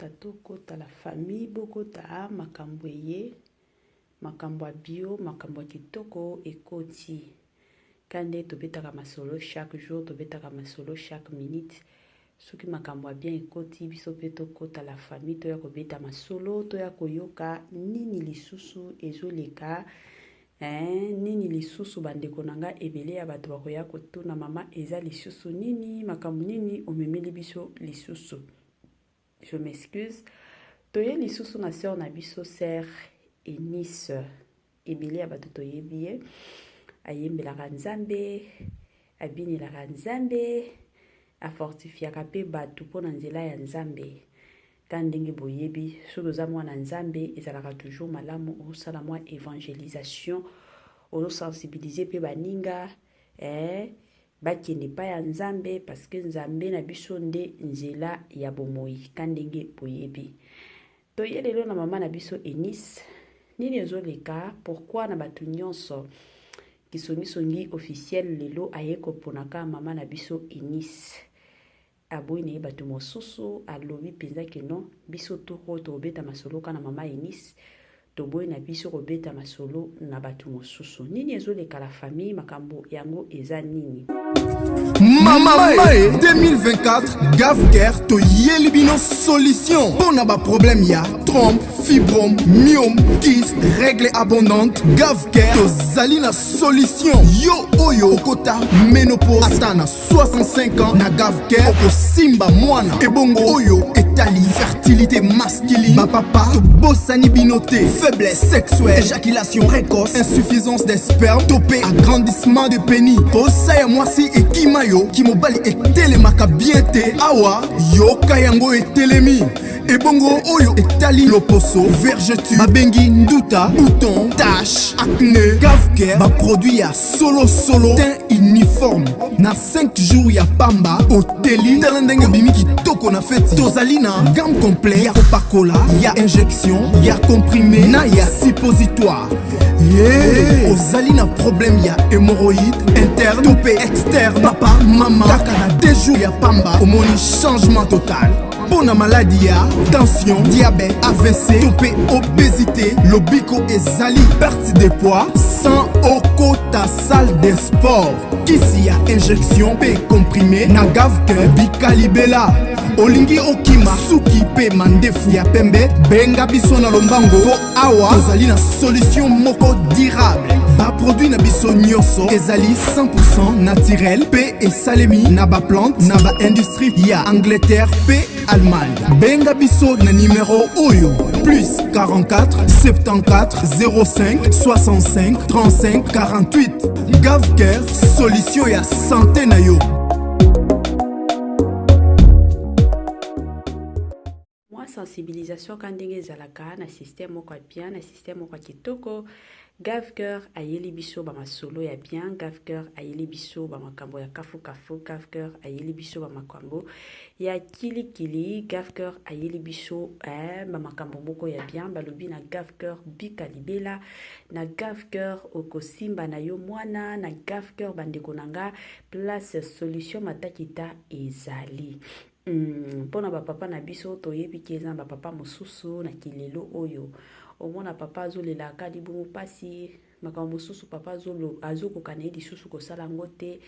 tokota la famille bokota makambo ye makambo ya bio makambo ya kitoko ekoti kande tobetaka masolo chaque jour tobetaka masolo chaque minute soki makambo ya bien ekoti biso pe tokota la famille toya kobeta masolo toya koyoka nini lisusu ezoleka nini lisusu bandeko nanga ebele ya bato bakoya kotuna mama eza lisusu nini makambo nini omemeli biso lisusu. Je m'excuse. Toye lisusu na sœur na biso sœur Eunice ebele ya bato toyebi ayembelaka nzambe abinelaka nzambe afortifiaka pe bato mpona nzela ya nzambe ka ndenge boyebi soki oza mwana nzambe ezalaka toujours malamu osala mwa évangélisation osensibiliser pe baninga bakende pa ya nzambe parce que nzambe na biso nde nzela ya bomoi ka ndenge boyebi. Toye lelo na mama na biso Eunice nini ezoleka pourquoi na bato nyonso kisongisongi officiel lelo aye koponaka mama na biso Eunice aboyi na ye bato mosusu alobi mpenza ke non biso toko tobeta masolo kana mama Eunice toboyi na biso kobeta masolo na bato mosusu nini ezoleka la famille makambo yango eza nini. Mama Mae 2024 Gavker to Yelibino solution pour na ba problème ya trompe, fibrome, myome, kyste, règle abondante Gavker to zalina solution yo oyo okota ménopause atana 65 ans na Gavker oko simba mwana ebongo oyo etali fertilité masculine ma papa to bosani binoté faiblesse sexuelle éjaculation précoce insuffisance des spermes topé agrandissement de pénis posaya mwasi ekimayo kimobali etelemaka bien te awa yoka yango etelemi ebongo oyo etali loposo vergeture babengi nduta bouton tache acné Gavker baproduit ya solo teint uniforme na 5 jours ya pamba oteli tala ndenge bimi kitoko na feti tozali na gamme complet ya kopakola ya injection ya comprimé na ya suppositoire ozali na problème ya hémorroïde interne topé externe papa mama kaka na 2 jours ya pamba omoni changement total. Pour la maladie, tension, diabète, AVC, topé, obésité, lobiko et zali, perte de poids, sans okota salle de sport. Kisi a injection, P comprimé, na Gavker, bikalibela. Olingi okima, suki pe mandefu ya pembe, benga biso na lombango, po awa, ozali na solution moko durable. Ba produit na biso nyonso, ezali 100% naturel, P et salemi, na ba plante, na ba industrie, ya Angleterre, P Allemagne. Benga biso na numéro oyo plus 44 74 05 65 35 48 Gavker solution ya santé na yo. Sensibilisation quand ndenge ezalaka na système moko ya bien na système moko ya kitoko Gavker ayeli biso ba masolo ya bien Gavker ayeli biso ba makambo ya kafu Gavker ayeli biso ba makambo ya kili Gavker ayeli biso ba makambo moko ya bien balobi na Gavker bikalibela na Gavker okosimba na yo mwana na Gavker bandeko nanga place solution matakita ezali. Pona ba papa na biso toyebi keza ba papa mosusu na kilelo oyo omona papa azolela kadi bomo pasi makambo mosusu papa azoko kana lisusu kosala ngote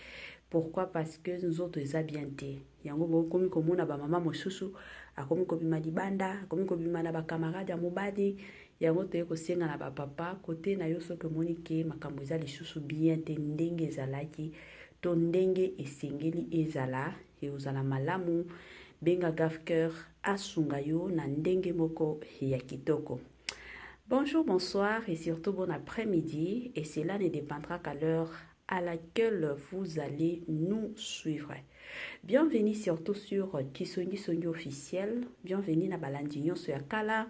pourquoi parce que nzoto eza bien te yango bokomi komona ba mama mosusu akomi kobima libanda akomi kobima na ba camarade ya mobadi yango toye kosenga na ba papa kote na yo soki omoni ke makambo eza lisusu bien te ndenge ezalaki to ndenge esengeli ezala ozala malamu benga Gavker asunga yo na ndenge moko ya kitoko. Bonjour, bonsoir et surtout bon après-midi et cela ne dépendra qu'à l'heure à laquelle vous allez nous suivre. Bienvenue surtout sur Kisongi officiel, bienvenue na balandi nyonso ya kala,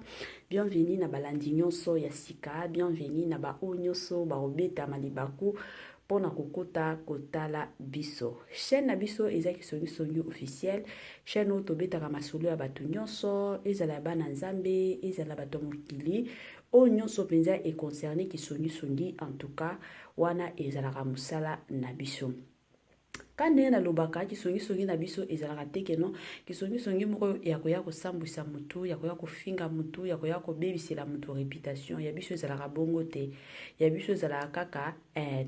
bienvenue na balandi nyonso ya sika, bienvenue na ba onyoso ba obeta malibaku pona kokota kotala biso. Chaîne na biso eza Kisongi officiel, chaîne oyo tobetaka masolo ya bato nyonso, ezala bana nzambe, ezala bato mokili, oyo nyonso penza e concerné Kisongi en tout cas wana ezalaka musala na biso. Kande na lobaka kisongi na biso ezalaka teke no kisongi moko ya koya kosambwisa mutu ya koya kofinga mutu ya koya kobebisela mutu réputation ya biso ezalaka bongo te ya biso ezalaka kaka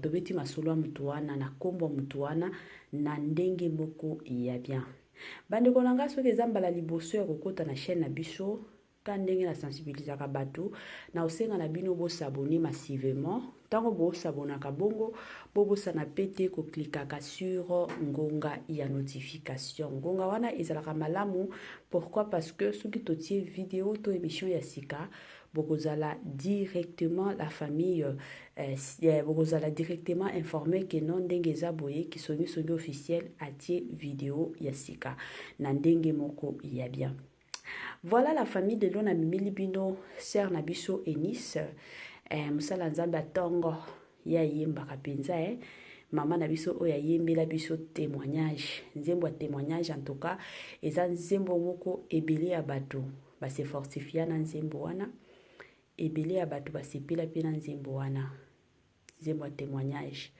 tobeti masolo ya mutu wana na kombo mutu wana na ndenge moko ya bien. Bandeko na nga soki eza mbala liboso ya kokota na chaîne na biso ka ndenge na sensibilisaka bato na osenga na bino bosabone massivement tango bosabonaka bongo bobosana pete koklikaka sur ngonga ya notification. Ngonga wana ezalaka malamu. Pourquoi? Parce que soki totie vidéo to émission ya sika bokozala directement la famille bokozala directement informé que non ndenge eza boye kisongi officiel atie vidéo ya sika na ndenge moko ya bien. Voilà la famille de l'on a mimili bino sœur na biso Eunice musala nzambe atongo ya yembaka penza mama na biso oya yembela biso témoignage nzembo ya témoignage en tout cas eza nzembo moko ebele ya bato base fortifia na nzembo wana ebele ya bato basepela pe na nzembo wana nzembo ya témoignage.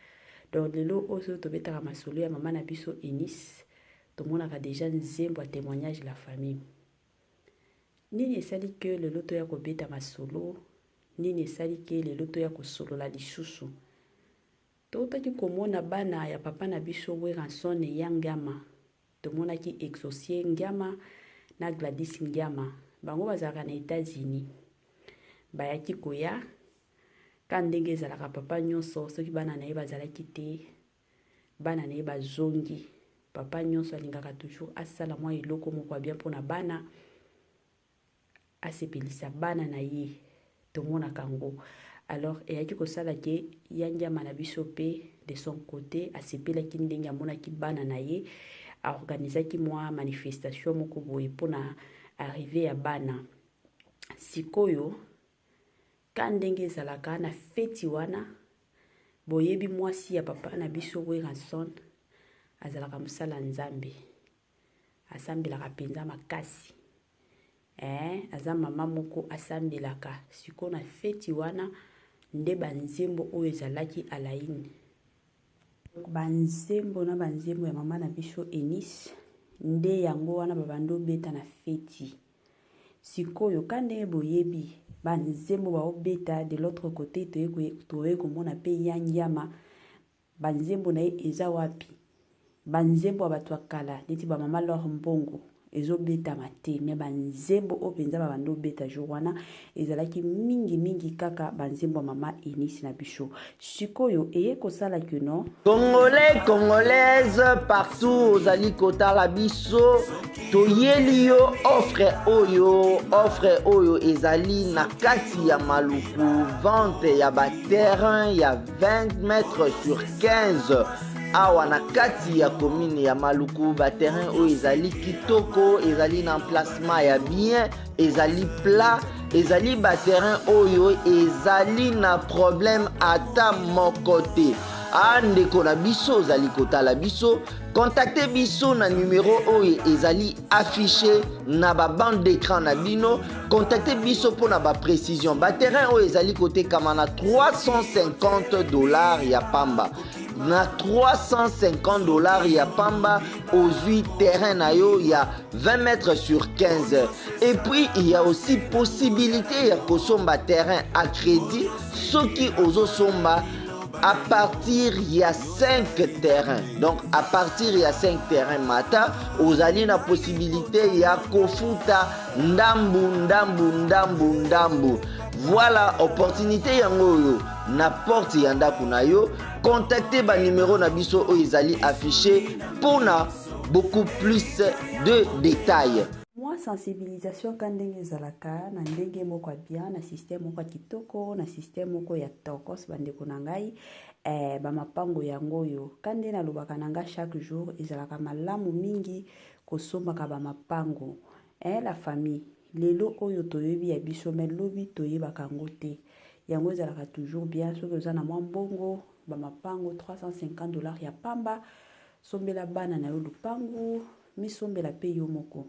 Donc lelo oso tobetaka masolo ya mama na biso Eunice tomonaka déjà nzembo ya témoignage la famille. Nini esali ke lelo toya kobeta masolo nini esali ke lelo toya kosolola lisusu totaki komona bana ya papa na biso Weranson ya Ngama tomonaki Exaucier Ngama na Gladys Ngama bango bazalaka na États-Unis bayaki koya ka ndenge ezalaka papa nyonso soki bana na ye bazalaki te bana na ye bazongi papa nyonso alingaka toujours asala mwa eloko moko bien mpona bana asepelisa bana na ye tomona kango. Alors eyaki kosala ke Ngama na biso pe de son côté asepelaki ndenge amonaki bana na ye aorganisaki mwa manifestation moko boye mpona arrivé ya bana sikoyo ka ndenge ezalaka na feti wana boyebi mwasi ya papa na biso Weranson azalaka musala nzambe asambelaka penza makasi aza mama moko asambelaka siko na feti wana nde banzembo oyo ezalaki alaine banzembo na banzembo ya mama na biso Eunice nde yango wana babando beta na feti sikoyo kande boyebi banzembo baobeta de l'autre côté toye komona pe Ngama banzembo na ye eza wapi banzembo bato akala neti ba mama leur mbongo ezobeta mate me banzembo openza babando beta jour wana ezalaki mingi kaka banzembo mama Eunice na biso sikoyo eye kosala que non Congolais, Congolaises, partout ozali kotala biso toyeli yo offre oyo ezali na kati ya maluku vente ya ba terrain ya 20 mètres sur 15 awa na kati ya commune ya maluku ba terrain oyo ezali kitoko ezali na emplacement ya bien ezali plat ezali ba terrain oyo ezali na problème ata moko te. Andeko na biso ozali kotala biso contactez biso na numéro oyo ezali affiché na ba bande d'écran na bino contactez biso pour na ba précision ba terrain oyo ezali kotekama na $350 ya pamba na $350 ya pamba ozwi terrain na yo ya 20 mètres sur 15 et puis il y a aussi possibilité ya kosomba terrain à crédit soki ozosomba à partir il y a 5 terrains. Donc à partir il y a 5 terrains mata, vous avez la possibilité il y a kofuta ndambu. Voilà opportunité yango na porte yanda kunayo. Contactez ba numéro na biso o izali affiché pour na beaucoup plus de détails. Moi sensibilisation ka ndenge ezalaka na ndenge moko bien na système moko kitoko na système moko ya tokos bandeko na ngai ba mapango yango yo kande na lobaka na nga chaque jour ezalaka malamu mingi kosombaka ba mapango la famille lelo oyo toyebi ya biso mais lobi toyebaka ngo te yango ezalaka toujours bien soki oza na mwa mbongo ba mapango $350 ya pamba sombela bana na yo lupango misombela pe yo moko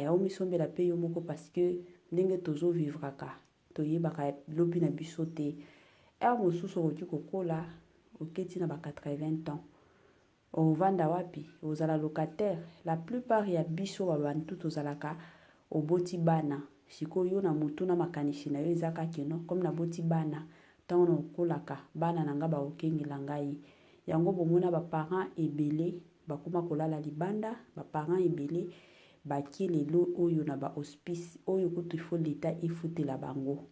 omisombela pe yo moko parce que ndenge tozo vivre ka toyebaka lobi na biso te mosusu okoki kokola oketi na ba 80 ans ovanda wapi ozala locataire. La plupart ya biso babantu tozalaka oboti bana sikoyo na mutu na makanishi na yo ezaka kino comme na boti bana ntango na okolaka bana na nga baokengela ngai yango bomona baparent ebele bakoma kolala libanda baparent ebele bakie lelo oyo na bahospice oyo kutu ifo leta efutela bango.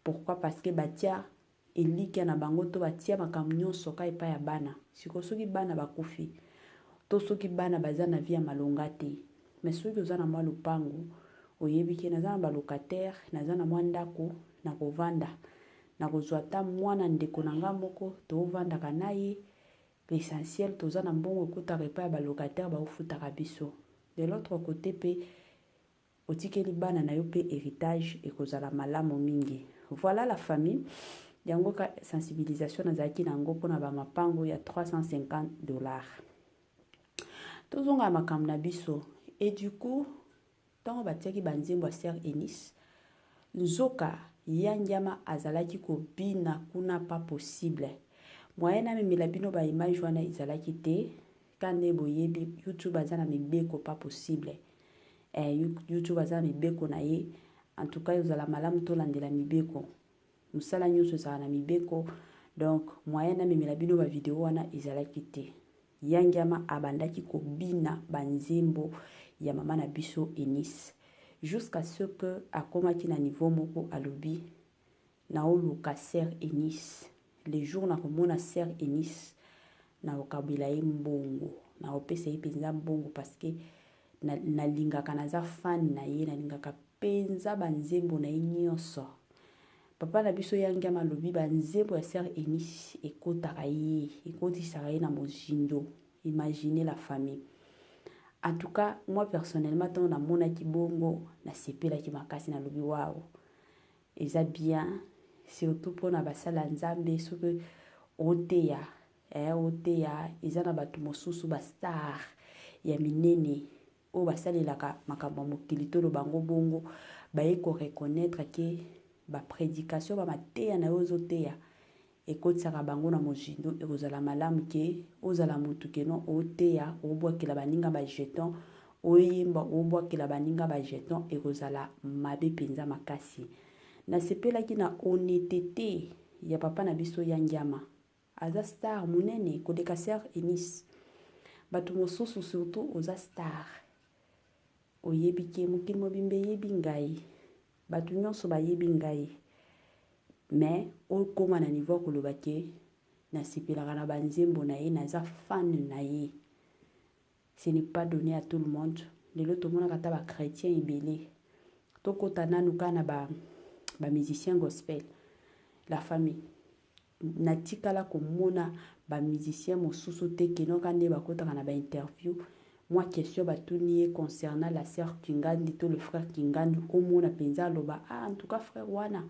Pourquoi? Parce que batia elike na bango to batia makambo nyonso ka epai ya bana siko soki bana bakufi to soki bana baza na vie ya malonga te. Mais soki oza na mwa lupango oyebi ke naza na balocataire naza na mwa ndako na kovanda na kozwa ata mwana ndeko na nga moko tovandaka na ye. L'essentiel toza na mbongo ekutaka epai ya balocataire baofutaka biso. De l'autre côté pe otikeli bana na yo pe héritage ekozala malamu mingi. Voilà la famille. Yango ka sensibilisation nazaki nango pona ba mapango ya $350. Tozonga makambo na biso. Et du coup, tant batiaki banzembo Sœur Eunice, nzoka yanjama azalaki ko bina kuna pas possible. Moyena memela bino ba image wana izalaki te. Kande boyebi YouTube azana mibeko pas possible. YouTube azana mibeko na ye. En tout cas, yozala malamu to landela mibeko. Musala nyonso ezala na mibeko. Donc, moyena memela bino ba video wana izalaki te. Yangiama abandaki ko bina banzembo ya mama na biso Eunice. Jusqu'à ce que akomaki na niveau moko alobi na oluka Sœur Eunice. Le jour na komona Sœur Eunice na okabila ye mbongo. Na opesa ye penza mbongo parce que na lingaka naza fan na ye na lingaka penza banzembo na ye nyonso. Papa na biso yangiama lobi banzembo ya Sœur Eunice ekotaka ye, ekotisaka ye na mozindo. Imaginez la famille. En tout cas, moi personnellement, tant na mona ki bongo, na sepela ki makasi na lobi waouh. Eza bien, surtout pour na basala nzambe soki oteya, oteya, eza na batu mosusu ba star ya minene o basalelaka makambo mokili to lo bango bongo, ba eko reconnaître que ba prédication ba mateya na ozo teya ekotisaka bango na mozindo ekozala malamu ke ozala mutu ke non oteya obwakela baninga ba jeton oyemba obwakela baninga ba jeton ekozala mabe penza makasi. Na sepelaki na honnêteté ya papa na biso yangiama aza star munene kodeka Sœur Eunice. Batu mosusu surtout oza star oyebi ke mokili mobimbe yebi ngai batu nyonso bayebi ngai. Mais au koma na niveau koloba ke na sipelaka na banzembo na ye naza fan na ye. Ce n'est pas donné à tout le monde. Lelo to mona kata ba chrétien ebele. To kota nanu kana ba musicien gospel. La famille. Natikala ko mona ba musicien mosusu te keno kande ba kota na ba interview. Moi question batuni concernant la sœur Kingandi to le frère Kingandi au mona penza loba en tout cas frère wana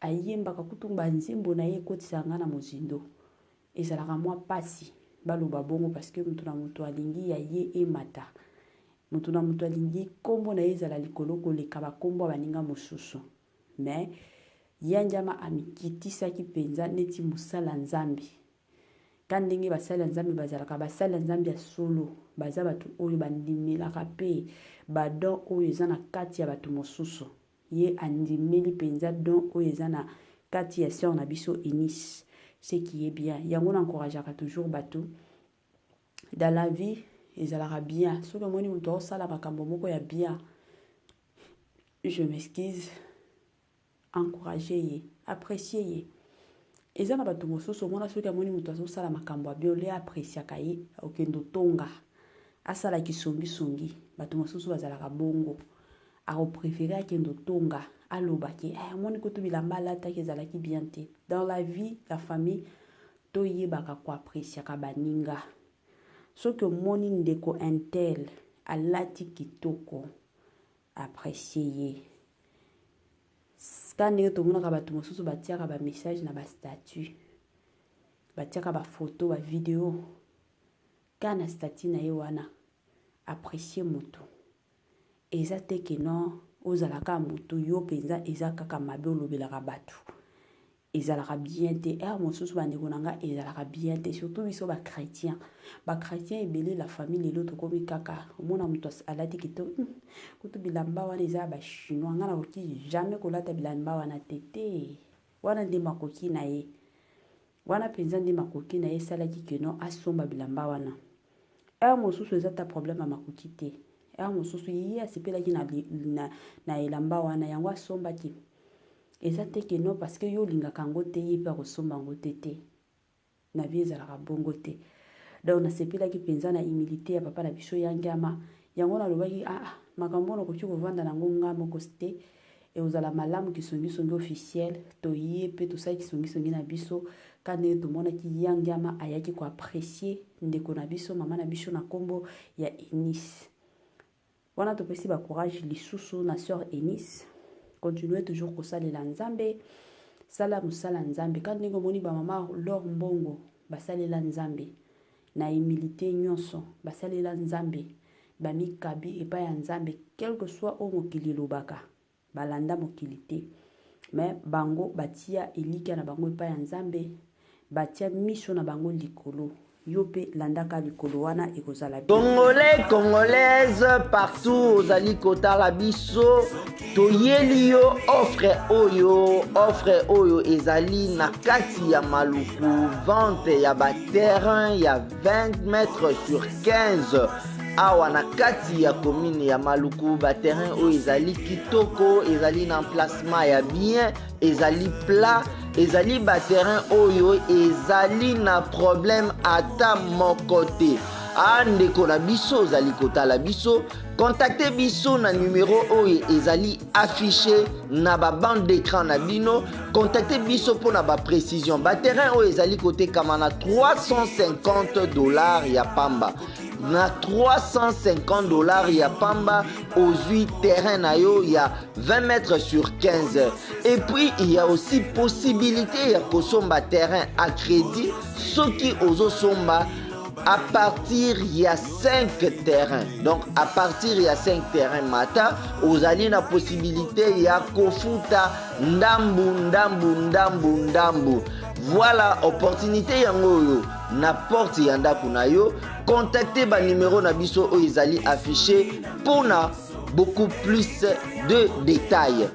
ayembaka kutumba nzembo na ye kotisanga na mozindo ezalaka mwa pasi baloba bongo parce que mutu na mutu alingi ya ye emata mutu na mutu alingi kombo na ye ezala likolo koleka bakombo baninga mosusu. Mais yanjama amikitisaki penza neti musala nzambi kandenge basala nzambi bazalaka basala nzambi ya solo baza batu oyo bandimelaka pe badon oyo eza na kati ya batu mosusu. Ye andimeli penza don oyo eza na kati ya Sœur na biso Eunice. Ce qui est bien. Yango n'encourageaka toujours bateau. Dans la vie, ezalaka bien. Soki omoni mutu osala makambo moko ya bien, je m'excuse, encourager ye, apprécier ye. Eza na batu mosusu omona soki omoni mutu osala makambo ya bien, le appréciaka ye, okendo tonga. Asala kisombi songi, batu mosusu bazalaka bongo. Aro préféré akendo tonga alobaki moni kutu bilamba alata kezalaki bien te. Dans la vie, la famille toyebaka ko apprécier ka baninga. Soki omoni ndeko intel alati kitoko apprécier ye. Skane to mona ka batu mosusu batiaka ba message na ba statut. Batiaka ba photo, ba vidéo. Kana statut na ye wana apprécier moto. Eza te ke non ozalaka mutu yo penza eza kaka mabe olobelaka batu. ezalaka bien te ere mosusu bandeko na nga ezalaka bien te surtout biso bachrétien ebele la famille lelo tokomi kaka omona moto alati kitoko kutu bilamba wana eza bachinois nga nakoki jamais kolata bilamba wana tete wana nde makoki na ye wana mpenza nde makoki na ye esalaki keno asomba bilamba wana ere mosusu eza ta problème ya makoki te ere mosusu ye asepelaki na elamba wana yango asombaki eza te keno parce que yo olingaka yango te ye mpe akosomba yango te na vie ezalaka bongo te donc nasepelaki mpenza na humilité ya papa na biso yangiama yango nalobaki makambo wana okoki kovanda nango nga moko te ekozala malamu kisongisongi officiel toye mpe tosali kisongisongi na biso kande tomonaki yangiama ayaki koapprécier ndeko na biso mama na biso na nkombo ya Eunice wana topesi bacourage lisusu na sœur Eunice continuez toujours kosalela nzambe sala mosala nzambe kandi ndenge omoni bamama lor mbongo basalela nzambe na humilité nyonso basalela nzambe bamikabi epai ya nzambe quelque soit o mokili elobaka balanda mokili te mais bango batia elika na bango epai ya nzambe batia miso na bango likolo yo pe landaka likolo wana ekozala Congolais, Congolaises, partout ozali kotala biso toyeli yo offre oyo ezali na kati ya maluku vente ya baterrain ya 20 mètres sur 15 awa na kati ya commune ya maluku baterrain oyo ezali kitoko ezali na emplacement ya bien ezali plat ezali baterrain oyo ezali na problème ata moko te ndeko na biso ozali kotala biso contactez biso na numéro oyo ezali affiché na ba bande d'écran na bino contactez biso pour na ba précision baterrain oyo ezali kotekama na $350 ya pamba na $350 ya pamba ozwi terrain na yo ya 20 mètres sur 15 et puis il y a aussi possibilité ya kosomba terrain à crédit soki ozosomba à partir il y a 5 terrains. Donc à partir il y a 5 terrains mata, vous allez la possibilité il y a kofuta ndambu. Voilà opportunité yango na porte yanda kuna yo. Contactez ba numéro na biso o izali affiché pour na beaucoup plus de détails.